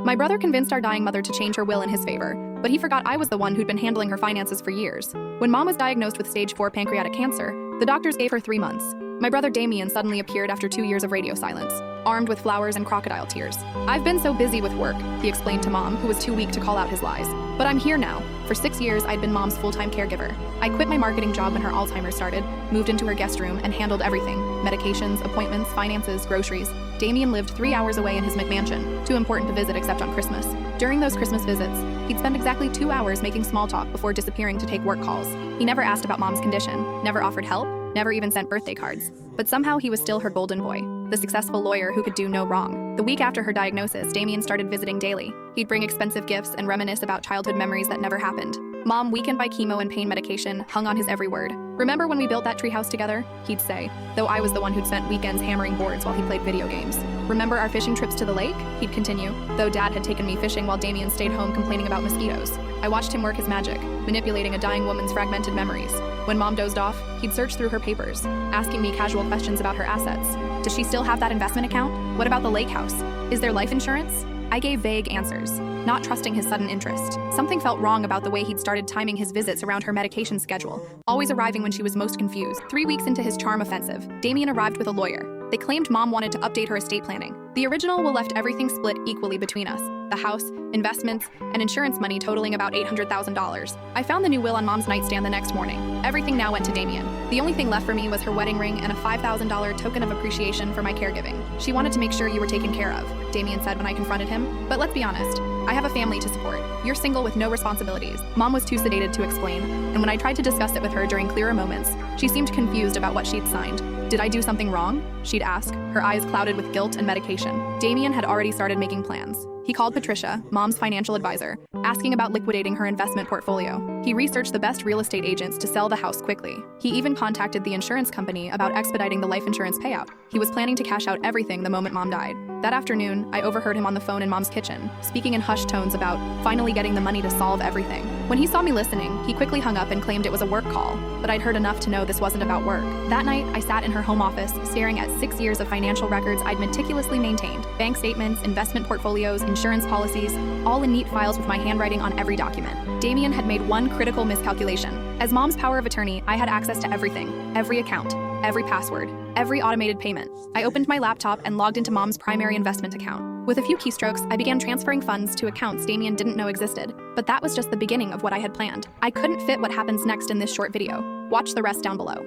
My brother convinced our dying mother to change her will in his favor, but he forgot I was the one who'd been handling her finances for years. When Mom was diagnosed with stage 4 pancreatic cancer, the doctors gave her 3 months. My brother Damien suddenly appeared after 2 years of radio silence, armed with flowers and crocodile tears. "I've been so busy with work," he explained to Mom, who was too weak to call out his lies. "But I'm here now." For 6 years, I'd been Mom's full-time caregiver. I quit my marketing job when her Alzheimer's started, moved into her guest room, and handled everything: medications, appointments, finances, groceries. Damien lived 3 hours away in his McMansion, too important to visit except on Christmas. During those Christmas visits, he'd spend exactly 2 hours making small talk before disappearing to take work calls. He never asked about Mom's condition, never offered help, never even sent birthday cards. But somehow he was still her golden boy, the successful lawyer who could do no wrong. The week after her diagnosis, Damien started visiting daily. He'd bring expensive gifts and reminisce about childhood memories that never happened. Mom, weakened by chemo and pain medication, hung on his every word. "Remember when we built that treehouse together?" he'd say, though I was the one who'd spent weekends hammering boards while he played video games. "Remember our fishing trips to the lake?" he'd continue, though Dad had taken me fishing while Damien stayed home complaining about mosquitoes. I watched him work his magic, manipulating a dying woman's fragmented memories. When Mom dozed off, he'd search through her papers, asking me casual questions about her assets. Does she still have that investment account? What about the lake house? Is there life insurance? I gave vague answers, not trusting his sudden interest. Something felt wrong about the way he'd started timing his visits around her medication schedule, always arriving when she was most confused. 3 weeks into his charm offensive, Damien arrived with a lawyer. They claimed Mom wanted to update her estate planning. The original will left everything split equally between us: the house, investments, and insurance money totaling about $800,000. I found the new will on Mom's nightstand the next morning. Everything now went to Damien. The only thing left for me was her wedding ring and a $5,000 token of appreciation for my caregiving. "She wanted to make sure you were taken care of," Damien said when I confronted him. "But let's be honest, I have a family to support. You're single with no responsibilities." Mom was too sedated to explain, and when I tried to discuss it with her during clearer moments, she seemed confused about what she'd signed. "Did I do something wrong?" she'd ask, her eyes clouded with guilt and medication. Damien had already started making plans. He called Patricia, Mom's financial advisor, asking about liquidating her investment portfolio. He researched the best real estate agents to sell the house quickly. He even contacted the insurance company about expediting the life insurance payout. He was planning to cash out everything the moment Mom died. That afternoon, I overheard him on the phone in Mom's kitchen, speaking in hushed tones about finally getting the money to solve everything. When he saw me listening, he quickly hung up and claimed it was a work call, but I'd heard enough to know this wasn't about work. That night, I sat in her home office, staring at 6 years of financial records I'd meticulously maintained: bank statements, investment portfolios, insurance policies, all in neat files with my handwriting on every document. Damien had made one critical miscalculation. As Mom's power of attorney, I had access to everything, every account, every password, every automated payment. I opened my laptop and logged into Mom's primary investment account. With a few keystrokes, I began transferring funds to accounts Damien didn't know existed. But that was just the beginning of what I had planned. I couldn't fit what happens next in this short video. Watch the rest down below.